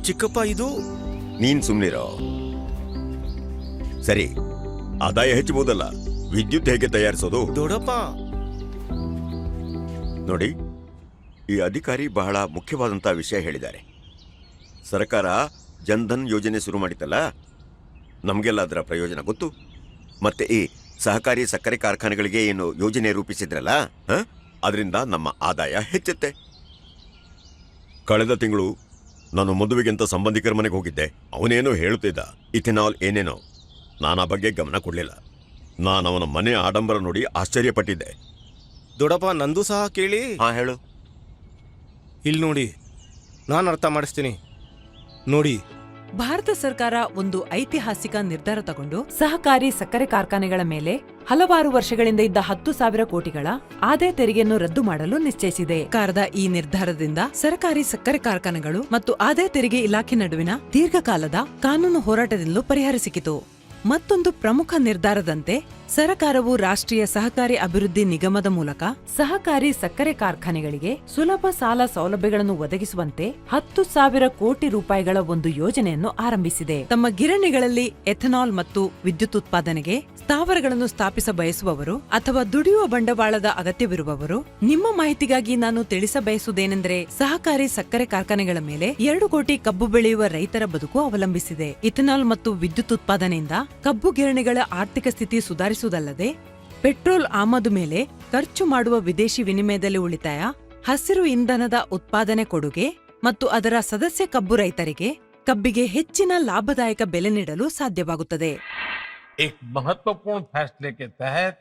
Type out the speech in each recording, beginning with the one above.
ಚಿಕ್ಕಪ್ಪ ಇದು ನೀನ್ ಸುಮ್ನಿರೋ. ಸರಿ, ಆದಾಯ ಹೆಚ್ಚಬಹುದಲ್ಲ, ವಿದ್ಯುತ್ ಹೇಗೆ ತಯಾರಿಸೋದು? ದೊಡ್ಡಪ್ಪ ನೋಡಿ, ಈ ಅಧಿಕಾರಿ ಬಹಳ ಮುಖ್ಯವಾದಂತಹ ವಿಷಯ ಹೇಳಿದ್ದಾರೆ. ಸರ್ಕಾರ ಜನ್ಧನ್ ಯೋಜನೆ ಶುರು ಮಾಡಿತಲ್ಲ, ನಮಗೆಲ್ಲ ಅದರ ಪ್ರಯೋಜನ ಗೊತ್ತು. ಮತ್ತೆ ಈ ಸಹಕಾರಿ ಸಕ್ಕರೆ ಕಾರ್ಖಾನೆಗಳಿಗೆ ಏನು ಯೋಜನೆ ರೂಪಿಸಿದ್ರಲ್ಲ, ಅದರಿಂದ ನಮ್ಮ ಆದಾಯ ಹೆಚ್ಚುತ್ತೆ. ಕಳೆದ ತಿಂಗಳು ನಾನು ಮದುವೆಗಿಂತ ಸಂಬಂಧಿಕರ ಮನೆಗೆ ಹೋಗಿದ್ದೆ. ಅವನೇನೋ ಹೇಳುತ್ತಿದ್ದ, ಇಥೆನಾಲ್ ಏನೇನೋ. ನಾನು ಆ ಬಗ್ಗೆ ಗಮನ ಕೊಡಲಿಲ್ಲ. ನಾನು ಅವನ ಮನೆ ಆಡಂಬರ ನೋಡಿ ಆಶ್ಚರ್ಯಪಟ್ಟಿದ್ದೆ. ದೊಡ್ಡಪ್ಪ, ನಂದು ಸಹ ಕೇಳಿ. ಹಾ, ಹೇಳು. ಇಲ್ಲಿ ನೋಡಿ, ನಾನು ಅರ್ಥ ಮಾಡಿಸ್ತೀನಿ ನೋಡಿ. ಭಾರತ ಸರ್ಕಾರ ಒಂದು ಐತಿಹಾಸಿಕ ನಿರ್ಧಾರ ತಗೊಂಡು ಸಹಕಾರಿ ಸಕ್ಕರೆ ಕಾರ್ಖಾನೆಗಳ ಮೇಲೆ ಹಲವಾರು ವರ್ಷಗಳಿಂದ ಇದ್ದ 10,000 ಕೋಟಿಗಳ ಆದಾಯ ತೆರಿಗೆಯನ್ನು ರದ್ದು ಮಾಡಲು ನಿಶ್ಚಯಿಸಿದೆ. ಸರ್ಕಾರದ ಈ ನಿರ್ಧಾರದಿಂದ ಸಹಕಾರಿ ಸಕ್ಕರೆ ಕಾರ್ಖಾನೆಗಳು ಮತ್ತು ಆದಾಯ ತೆರಿಗೆ ಇಲಾಖೆ ನಡುವಿನ ದೀರ್ಘಕಾಲದ ಕಾನೂನು ಹೋರಾಟದಿಂದಲೂ ಪರಿಹಾರ ಸಿಕ್ಕಿತು. ಮತ್ತೊಂದು ಪ್ರಮುಖ ನಿರ್ಧಾರದಂತೆ ಸರ್ಕಾರವು ರಾಷ್ಟ್ರೀಯ ಸಹಕಾರಿ ಅಭಿವೃದ್ಧಿ ನಿಗಮದ ಮೂಲಕ ಸಹಕಾರಿ ಸಕ್ಕರೆ ಕಾರ್ಖಾನೆಗಳಿಗೆ ಸುಲಭ ಸಾಲ ಸೌಲಭ್ಯಗಳನ್ನು ಒದಗಿಸುವಂತೆ 10,000 ಕೋಟಿ ರೂಪಾಯಿಗಳ ಒಂದು ಯೋಜನೆಯನ್ನು ಆರಂಭಿಸಿದೆ. ತಮ್ಮ ಗಿರಣಿಗಳಲ್ಲಿ ಎಥೆನಾಲ್ ಮತ್ತು ವಿದ್ಯುತ್ ಉತ್ಪಾದನೆಗೆ ಸ್ಥಾವರಗಳನ್ನು ಸ್ಥಾಪಿಸ ಬಯಸುವವರು ಅಥವಾ ದುಡಿಯುವ ಬಂಡವಾಳದ ಅಗತ್ಯವಿರುವವರು, ನಿಮ್ಮ ಮಾಹಿತಿಗಾಗಿ ನಾನು ತಿಳಿಸಬಯಸುವುದೇನೆಂದರೆ, ಸಹಕಾರಿ ಸಕ್ಕರೆ ಕಾರ್ಖಾನೆಗಳ ಮೇಲೆ 2 ಕೋಟಿ ಕಬ್ಬು ಬೆಳೆಯುವ ರೈತರ ಬದುಕು ಅವಲಂಬಿಸಿದೆ. ಇಥೆನಾಲ್ ಮತ್ತು ವಿದ್ಯುತ್ ಉತ್ಪಾದನೆಯಿಂದ ಕಬ್ಬು ಗಿರಣಿಗಳ ಆರ್ಥಿಕ ಸ್ಥಿತಿ ಸುಧಾರಿಸುವುದಲ್ಲದೆ, ಪೆಟ್ರೋಲ್ ಆಮದು ಮೇಲೆ ಖರ್ಚು ಮಾಡುವ ವಿದೇಶಿ ವಿನಿಮಯದಲ್ಲಿ ಉಳಿತಾಯ, ಹಸಿರು ಇಂಧನದ ಉತ್ಪಾದನೆ ಕೊಡುಗೆ ಮತ್ತು ಅದರ ಸದಸ್ಯ ಕಬ್ಬು ರೈತರಿಗೆ ಕಬ್ಬಿಗೆ ಹೆಚ್ಚಿನ ಲಾಭದಾಯಕ ಬೆಲೆ ನೀಡಲು ಸಾಧ್ಯವಾಗುತ್ತದೆ. एक महत्वपूर्ण फैसले के तहत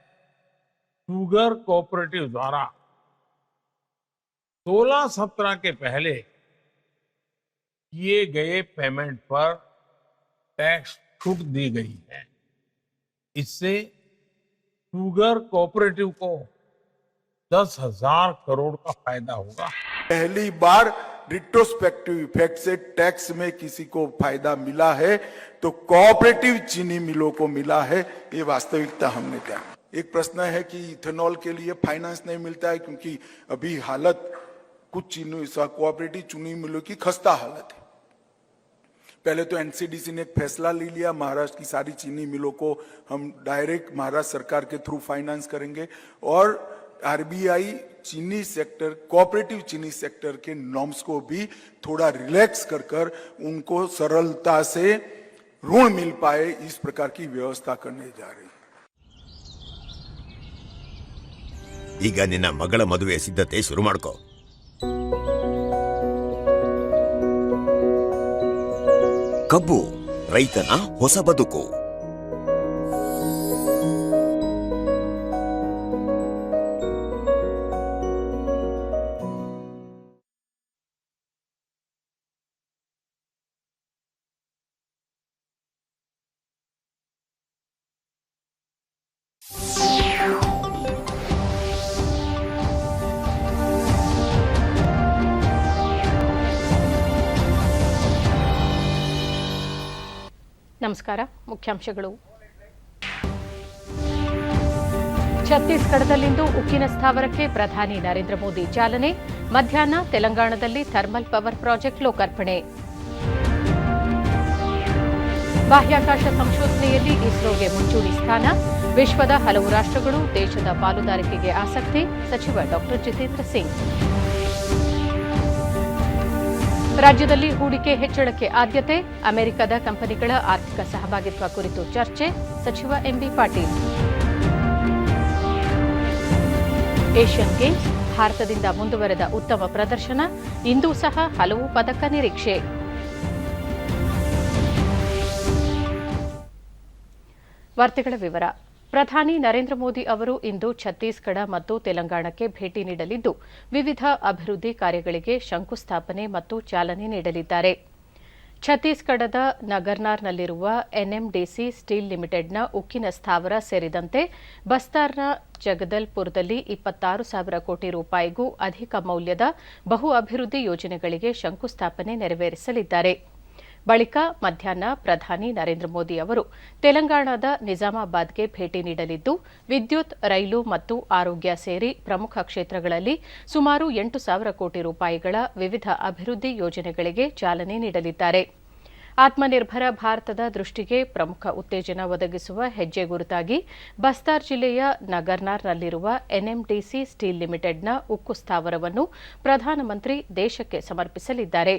शुगर कोऑपरेटिव द्वारा 16-17 के पहले किए गए पेमेंट पर टैक्स छूट दी गई है. इससे शुगर कोऑपरेटिव को 10,000 करोड़ का फायदा होगा. पहली बार रिट्रोस्पेक्टिव इफेक्ट से टैक्स में किसी को फायदा मिला है तो कोऑपरेटिव चीनी मिलों को मिला है. ये वास्तविकता हमने जानी. एक प्रश्न है कि इथेनॉल के लिए फाइनेंस नहीं मिलता है क्योंकि अभी हालत कुछ चीनी कोऑपरेटिव चीनी मिलों की खस्ता हालत है. पहले तो एनसीडीसी ने एक फैसला ले लिया, महाराष्ट्र की सारी चीनी मिलों को हम डायरेक्ट महाराष्ट्र सरकार के थ्रू फाइनेंस करेंगे और आरबीआई चीनी सेक्टर, कोऑपरेटिव चीनी सेक्टर के नॉर्म्स को भी थोड़ा रिलैक्स कर उनको सरलता से ऋण मिल पाए, इस प्रकार की व्यवस्था करने जा रही है. ಈಗ ನಿನ್ನ ಮಗಳ ಮದುವೆ ಸಿದ್ಧತೆ ಶುರು ಮಾಡ್ಕೋ. ಕಬ್ಬು ರೈತನ ಹೊಸ ಬದುಕು. ನಮಸ್ಕಾರ. ಮುಖ್ಯಾಂಶಗಳು. ಛತ್ತೀಸ್ಗಢದಲ್ಲಿಂದು ಉಕ್ಕಿನ ಸ್ಥಾವರಕ್ಕೆ ಪ್ರಧಾನಿ ನರೇಂದ್ರ ಮೋದಿ ಚಾಲನೆ. ಮಧ್ಯಾಹ್ನ ತೆಲಂಗಾಣದಲ್ಲಿ ಥರ್ಮಲ್ ಪವರ್ ಪ್ರಾಜೆಕ್ಟ್ ಲೋಕಾರ್ಪಣೆ. ಬಾಹ್ಯಾಕಾಶ ಸಂಶೋಧನೆಯಲ್ಲಿ ಇಸ್ರೋಗೆ ಮುಂಚೂಣಿ ಸ್ಥಾನ. ವಿಶ್ವದ ಹಲವು ರಾಷ್ಟ್ರಗಳು ದೇಶದ ಪಾಲುದಾರಿಕೆಗೆ ಆಸಕ್ತಿ. ಸಚಿವ ಡಾ ಜಿತೇಂದ್ರ ಸಿಂಗ್. ರಾಜ್ಯದಲ್ಲಿ ಹೂಡಿಕೆ ಹೆಚ್ಚಳಕ್ಕೆ ಆದ್ಯತೆ. ಅಮೆರಿಕದ ಕಂಪನಿಗಳ ಆರ್ಥಿಕ ಸಹಭಾಗಿತ್ವ ಕುರಿತು ಚರ್ಚೆ. ಸಚಿವ ಎಂಬಿ ಪಾಟೀಲ್. ಏಷ್ಯನ್ ಗೇಮ್ಸ್, ಭಾರತದಿಂದ ಮುಂದುವರೆದ ಉತ್ತಮ ಪ್ರದರ್ಶನ. ಇಂದೂ ಸಹ ಹಲವು ಪದಕ ನಿರೀಕ್ಷೆ. ವಾರ್ತೆಗಳ ವಿವರ. ಪ್ರಧಾನಿ ನರೇಂದ್ರ ಮೋದಿ ಅವರು ಇಂದು ಛತ್ತೀಸ್ಗಢ ಮತ್ತು ತೆಲಂಗಾಣಕ್ಕೆ ಭೇಟಿ ನೀಡಲಿದ್ದು, ವಿವಿಧ ಅಭಿವೃದ್ಧಿ ಕಾರ್ಯಗಳಿಗೆ ಶಂಕುಸ್ಥಾಪನೆ ಮತ್ತು ಚಾಲನೆ ನೀಡಲಿದ್ದಾರೆ. ಛತ್ತೀಸ್ಗಢದ ನಗರ್ನಾರ್ನಲ್ಲಿರುವ ಎನ್ಎಂಡಿಸಿ ಸ್ಟೀಲ್ ಲಿಮಿಟೆಡ್ನ ಉಕ್ಕಿನ ಸ್ಥಾವರ ಸೇರಿದಂತೆ ಬಸ್ತಾರ್ನ ಜಗದಲ್ಪುರದಲ್ಲಿ 26,000 ಕೋಟಿ ರೂಪಾಯಿಗೂ ಅಧಿಕ ಮೌಲ್ಯದ ಬಹು ಅಭಿವೃದ್ಧಿ ಯೋಜನೆಗಳಿಗೆ ಶಂಕುಸ್ಥಾಪನೆ ನೆರವೇರಿಸಲಿದ್ದಾರೆ. ಬಳಿಕ ಮಧ್ಯಾಹ್ನ ಪ್ರಧಾನಿ ನರೇಂದ್ರ ಮೋದಿ ಅವರು ತೆಲಂಗಾಣದ ನಿಜಾಮಾಬಾದ್ಗೆ ಭೇಟಿ ನೀಡಲಿದ್ದು ವಿದ್ಯುತ್, ರೈಲು ಮತ್ತು ಆರೋಗ್ಯ ಸೇರಿ ಪ್ರಮುಖ ಕ್ಷೇತ್ರಗಳಲ್ಲಿ ಸುಮಾರು 8,000 ಕೋಟಿ ರೂಪಾಯಿಗಳ ವಿವಿಧ ಅಭಿವೃದ್ಧಿ ಯೋಜನೆಗಳಿಗೆ ಚಾಲನೆ ನೀಡಲಿದ್ದಾರೆ. ಆತ್ಮನಿರ್ಭರ ಭಾರತದ ದೃಷ್ಟಿಗೆ ಪ್ರಮುಖ ಉತ್ತೇಜನ ಒದಗಿಸುವ ಹೆಜ್ಜೆ ಗುರುತಾಗಿ ಬಸ್ತಾರ್ ಜಿಲ್ಲೆಯ ನಗರ್ನಾರ್ನಲ್ಲಿರುವ ಎನ್ಎಂಡಿಸಿ ಸ್ಟೀಲ್ ಲಿಮಿಟೆಡ್ನ ಉಕ್ಕು ಸ್ಥಾವರವನ್ನು ಪ್ರಧಾನಮಂತ್ರಿ ದೇಶಕ್ಕೆ ಸಮರ್ಪಿಸಲಿದ್ದಾರೆ.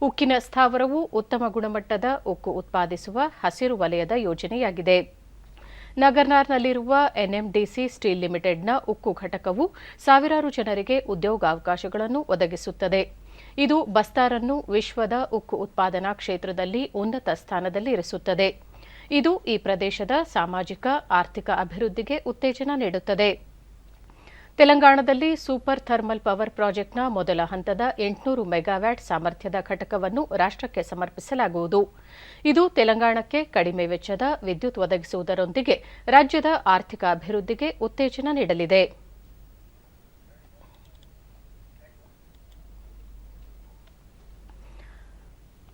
ಉಕ್ಕಿನ ಸ್ಥಾವರವು ಉತ್ತಮ ಗುಣಮಟ್ಟದ ಉಕ್ಕು ಉತ್ಪಾದಿಸುವ ಹಸಿರು ವಲಯದ ಯೋಜನೆಯಾಗಿದೆ. ನಗರ್ನಾರ್ನಲ್ಲಿರುವ ಎನ್ಎಂಡಿಸಿ ಸ್ಟೀಲ್ ಲಿಮಿಟೆಡ್ನ ಉಕ್ಕು ಘಟಕವು ಸಾವಿರಾರು ಜನರಿಗೆ ಉದ್ಯೋಗಾವಕಾಶಗಳನ್ನು ಒದಗಿಸುತ್ತದೆ. ಇದು ಬಸ್ತಾರನ್ನು ವಿಶ್ವದ ಉಕ್ಕು ಉತ್ಪಾದನಾ ಕ್ಷೇತ್ರದಲ್ಲಿ ಉನ್ನತ ಸ್ಥಾನದಲ್ಲಿ ಇರಿಸುತ್ತದೆ. ಇದು ಈ ಪ್ರದೇಶದ ಸಾಮಾಜಿಕ, ಆರ್ಥಿಕ ಅಭಿವೃದ್ಧಿಗೆ ಉತ್ತೇಜನ ನೀಡುತ್ತದೆ. ತೆಲಂಗಾಣದಲ್ಲಿ ಸೂಪರ್ ಥರ್ಮಲ್ ಪವರ್ ಪ್ರಾಜೆಕ್ಟ್ನ ಮೊದಲ ಹಂತದ 800 ಮೆಗಾವ್ಯಾಟ್ ಸಾಮರ್ಥ್ಯದ ಘಟಕವನ್ನು ರಾಷ್ಟಕ್ಕೆ ಸಮರ್ಪಿಸಲಾಗುವುದು. ಇದು ತೆಲಂಗಾಣಕ್ಕೆ ಕಡಿಮೆ ವೆಚ್ಚದ ವಿದ್ಯುತ್ ಒದಗಿಸುವುದರೊಂದಿಗೆ ರಾಜ್ಯದ ಆರ್ಥಿಕ ಅಭಿವೃದ್ಧಿಗೆ ಉತ್ತೇಜನ ನೀಡಲಿದೆ.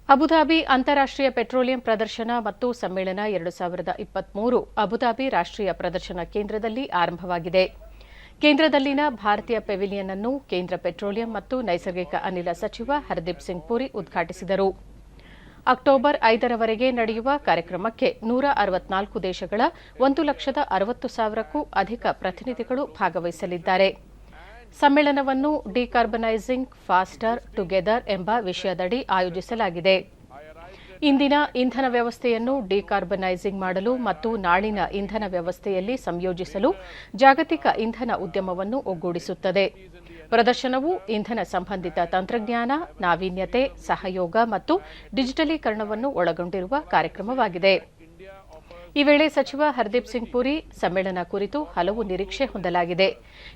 ಅಬುಧಾಬಿ ಅಂತಾರಾಷ್ಟೀಯ ಪೆಟ್ರೋಲಿಯಂ ಪ್ರದರ್ಶನ ಮತ್ತು ಸಮ್ಮೇಳನ 2023 ಅಬುಧಾಬಿ ರಾಷ್ಟೀಯ ಪ್ರದರ್ಶನ ಕೇಂದ್ರದಲ್ಲಿ ಆರಂಭವಾಗಿದೆ. ಕೇಂದ್ರದಲ್ಲಿನ ಭಾರತೀಯ ಪೆವಿಲಿಯನ್ ಅನ್ನು ಕೇಂದ್ರ ಪೆಟ್ರೋಲಿಯಂ ಮತ್ತು ನೈಸರ್ಗಿಕ ಅನಿಲ ಸಚಿವ ಹರ್ದೀಪ್ ಸಿಂಗ್ ಪುರಿ ಉದ್ಘಾಟಿಸಿದರು. ಅಕ್ಟೋಬರ್ 5ರವರೆಗೆ ನಡೆಯುವ ಕಾರ್ಯಕ್ರಮಕ್ಕೆ 164 ದೇಶಗಳ 1,60,000ಕ್ಕೂ ಅಧಿಕ ಪ್ರತಿನಿಧಿಗಳು ಭಾಗವಹಿಸಲಿದ್ದಾರೆ. ಸಮ್ಮೇಳನವನ್ನು ಡಿಕಾರ್ಬನೈಸಿಂಗ್ ಫಾಸ್ಟರ್ ಟುಗೆದರ್ ಎಂಬ ವಿಷಯದಡಿ ಆಯೋಜಿಸಲಾಗಿದೆ. ಇಂದಿನ ಇಂಧನ ವ್ಯವಸ್ಥೆಯನ್ನು ಡಿಕಾರ್ಬನೈಸಿಂಗ್ ಮಾಡಲು ಮತ್ತು ನಾಳಿನ ಇಂಧನ ವ್ಯವಸ್ಥೆಯಲ್ಲಿ ಸಂಯೋಜಿಸಲು ಜಾಗತಿಕ ಇಂಧನ ಉದ್ಯಮವನ್ನು ಒಗ್ಗೂಡಿಸುತ್ತದೆ. ಪ್ರದರ್ಶನವು ಇಂಧನ ಸಂಬಂಧಿತ ತಂತ್ರಜ್ಞಾನ, ನಾವೀನ್ಯತೆ, ಸಹಯೋಗ ಮತ್ತು ಡಿಜಿಟಲೀಕರಣವನ್ನು ಒಳಗೊಂಡಿರುವ ಕಾರ್ಯಕ್ರಮವಾಗಿದೆ. ಈ ವೇಳೆ ಸಚಿವ ಹರ್ದೀಪ್ ಸಿಂಗ್ ಪುರಿ ಸಮ್ಮೇಳನ ಕುರಿತು ಹಲವು ನಿರೀಕ್ಷೆ ಹೊಂದಲಾಗಿದೆ.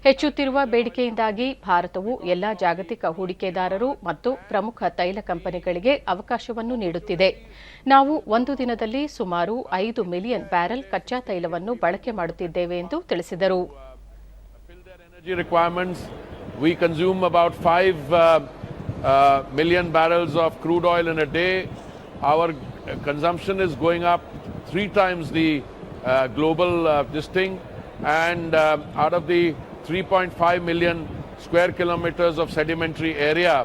ಹೆಚ್ಚುತ್ತಿರುವ ಬೇಡಿಕೆಯಿಂದಾಗಿ ಭಾರತವು ಎಲ್ಲಾ ಜಾಗತಿಕ ಹೂಡಿಕೆದಾರರು ಮತ್ತು ಪ್ರಮುಖ ತೈಲ ಕಂಪನಿಗಳಿಗೆ ಅವಕಾಶವನ್ನು ನೀಡುತ್ತಿದೆ. ನಾವು ಒಂದು ದಿನದಲ್ಲಿ ಸುಮಾರು 5 ಮಿಲಿಯನ್ ಬ್ಯಾರೆಲ್ ಕಚ್ಚಾ ತೈಲವನ್ನು ಬಳಕೆ ಮಾಡುತ್ತಿದ್ದೇವೆ ಎಂದು ತಿಳಿಸಿದರು. We consume about 5 million barrels of crude oil in a day. Our consumption is going up 3 times the global this thing, and out of the 3.5 million square kilometers of sedimentary area,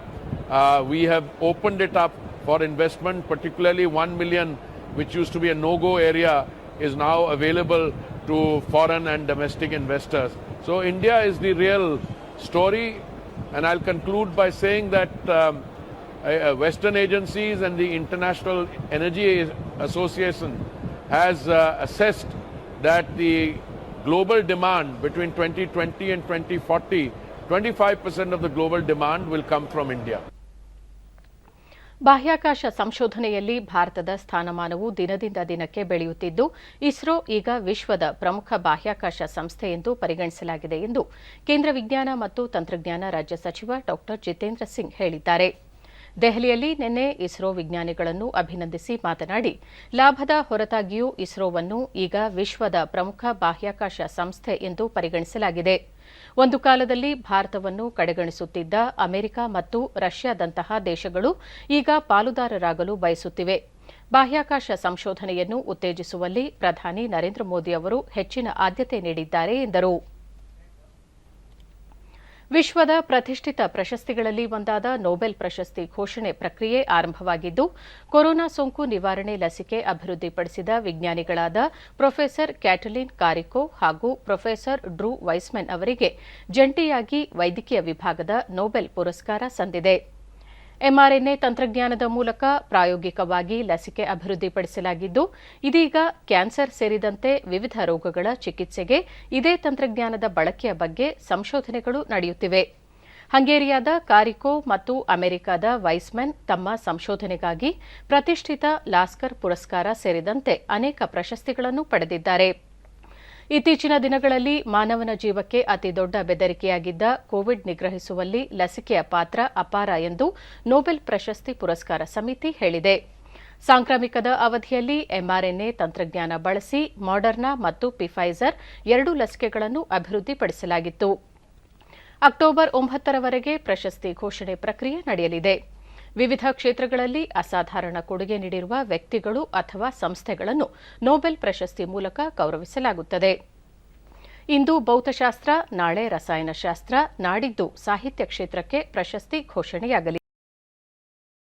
we have opened it up for investment, particularly 1 million, which used to be a no-go area, is now available to foreign and domestic investors. So India is the real story, and I'll conclude by saying that Western agencies and the International Energy Association has assessed that the global demand between 2020 and 2040, 25% of the global demand will come from India. ಬಾಹ್ಯಾಕಾಶ ಸಂಶೋಧನೆಯಲ್ಲಿ ಭಾರತದ ಸ್ಥಾನಮಾನವು ದಿನದಿಂದ ದಿನಕ್ಕೆ ಬೆಳೆಯುತ್ತಿದ್ದು, ಇಸ್ರೋ ಈಗ ವಿಶ್ವದ ಪ್ರಮುಖ ಬಾಹ್ಯಾಕಾಶ ಸಂಸ್ಥೆ ಎಂದು ಪರಿಗಣಿಸಲಾಗಿದೆ ಎಂದು ಕೇಂದ್ರ ವಿಜ್ಞಾನ ಮತ್ತು ತಂತ್ರಜ್ಞಾನ ರಾಜ್ಯ ಸಚಿವ ಡಾ ಜಿತೇಂದ್ರ ಸಿಂಗ್ ಹೇಳಿದ್ದಾರೆ. ದೆಹಲಿಯಲ್ಲಿ ನಿನ್ನೆ ಇಸ್ರೋ ವಿಜ್ಞಾನಿಗಳನ್ನು ಅಭಿನಂದಿಸಿ ಮಾತನಾಡಿ, ಲಾಭದ ಹೊರತಾಗಿಯೂ ಇಸ್ರೋವನ್ನು ಈಗ ವಿಶ್ವದ ಪ್ರಮುಖ ಬಾಹ್ಯಾಕಾಶ ಸಂಸ್ಥೆ ಎಂದು ಪರಿಗಣಿಸಲಾಗಿದೆ. ಒಂದು ಕಾಲದಲ್ಲಿ ಭಾರತವನ್ನು ಕಡೆಗಣಿಸುತ್ತಿದ್ದ ಅಮೆರಿಕ ಮತ್ತು ರಷ್ಯಾದಂತಹ ದೇಶಗಳು ಈಗ ಪಾಲುದಾರರಾಗಲು ಬಯಸುತ್ತಿವೆ. ಬಾಹ್ಯಾಕಾಶ ಸಂಶೋಧನೆಯನ್ನು ಉತ್ತೇಜಿಸುವಲ್ಲಿ ಪ್ರಧಾನಿ ನರೇಂದ್ರ ಮೋದಿ ಅವರು ಹೆಚ್ಚಿನ ಆದ್ಯತೆ ನೀಡಿದ್ದಾರೆ ಎಂದರು. ವಿಶ್ವದ ಪ್ರತಿಷ್ಠಿತ ಪ್ರಶಸ್ತಿಗಳಲ್ಲಿ ಒಂದಾದ ನೊಬೆಲ್ ಪ್ರಶಸ್ತಿ ಘೋಷಣೆ ಪ್ರಕ್ರಿಯೆ ಆರಂಭವಾಗಿದ್ದು, ಕೊರೋನಾ ಸೋಂಕು ನಿವಾರಣೆ ಲಸಿಕೆ ಅಭಿವೃದ್ಧಿಪಡಿಸಿದ ವಿಜ್ಞಾನಿಗಳಾದ ಪ್ರೊಫೆಸರ್ ಕ್ಯಾಟಲಿನ್ ಕಾರಿಕೋ ಹಾಗೂ ಪ್ರೊಫೆಸರ್ ಡ್ರೂ ವೈಸ್ಮನ್ ಅವರಿಗೆ ಜಂಟಿಯಾಗಿ ವೈದ್ಯಕೀಯ ವಿಭಾಗದ ನೊಬೆಲ್ ಪುರಸ್ಕಾರ ಸಂದಿದೆ. ಎಂಆರ್ಎನ್ಎ ತಂತ್ರಜ್ಞಾನದ ಮೂಲಕ ಪ್ರಾಯೋಗಿಕವಾಗಿ ಲಸಿಕೆ ಅಭಿವೃದ್ಧಿಪಡಿಸಲಾಗಿದ್ದು, ಇದೀಗ ಕ್ಯಾನ್ಸರ್ ಸೇರಿದಂತೆ ವಿವಿಧ ರೋಗಗಳ ಚಿಕಿತ್ಸೆಗೆ ಇದೇ ತಂತ್ರಜ್ಞಾನದ ಬಳಕೆಯ ಬಗ್ಗೆ ಸಂಶೋಧನೆಗಳು ನಡೆಯುತ್ತಿವೆ. ಹಂಗೇರಿಯಾದ ಕಾರಿಕೋ ಮತ್ತು ಅಮೆರಿಕದ ವೈಸ್ಮನ್ ತಮ್ಮ ಸಂಶೋಧನೆಗಾಗಿ ಪ್ರತಿಷ್ಠಿತ ಲಾಸ್ಕರ್ ಪುರಸ್ಕಾರ ಸೇರಿದಂತೆ ಅನೇಕ ಪ್ರಶಸ್ತಿಗಳನ್ನು ಪಡೆದಿದ್ದಾರೆ. ಇತ್ತೀಚಿನ ದಿನಗಳಲ್ಲಿ ಮಾನವನ ಜೀವಕ್ಕೆ ಅತಿದೊಡ್ಡ ಬೆದರಿಕೆಯಾಗಿದ್ದ ಕೋವಿಡ್ ನಿಗ್ರಹಿಸುವಲ್ಲಿ ಲಸಿಕೆಯ ಪಾತ್ರ ಅಪಾರ ಎಂದು ನೊಬೆಲ್ ಪ್ರಶಸ್ತಿ ಪುರಸ್ಕಾರ ಸಮಿತಿ ಹೇಳಿದೆ. ಸಾಂಕ್ರಾಮಿಕದ ಅವಧಿಯಲ್ಲಿ ಎಂಆರ್ಎನ್ಎ ತಂತ್ರಜ್ಞಾನ ಬಳಸಿ ಮಾಡರ್ನಾ ಮತ್ತು ಫೈಜರ್ 2 ಲಸಿಕೆಗಳನ್ನು ಅಭಿವೃದ್ಧಿಪಡಿಸಲಾಗಿತ್ತು. ಅಕ್ಟೋಬರ್ 9ರವರೆಗೆ ಪ್ರಶಸ್ತಿ ಘೋಷಣೆ ಪ್ರಕ್ರಿಯೆ ನಡೆಯಲಿದೆ. ವಿವಿಧ ಕ್ಷೇತ್ರಗಳಲ್ಲಿ ಅಸಾಧಾರಣ ಕೊಡುಗೆ ನೀಡಿರುವ ವ್ಯಕ್ತಿಗಳು ಅಥವಾ ಸಂಸ್ಥೆಗಳನ್ನು ನೊಬೆಲ್ ಪ್ರಶಸ್ತಿ ಮೂಲಕ ಗೌರವಿಸಲಾಗುತ್ತದೆ. ಇಂದು ಭೌತಶಾಸ್ತ್ರ, ನಾಳೆ ರಸಾಯನಶಾಸ್ತ್ರ, ನಾಡಿದ್ದು ಸಾಹಿತ್ಯ ಕ್ಷೇತ್ರಕ್ಕೆ ಪ್ರಶಸ್ತಿ ಘೋಷಣೆಯಾಗಲಿದೆ.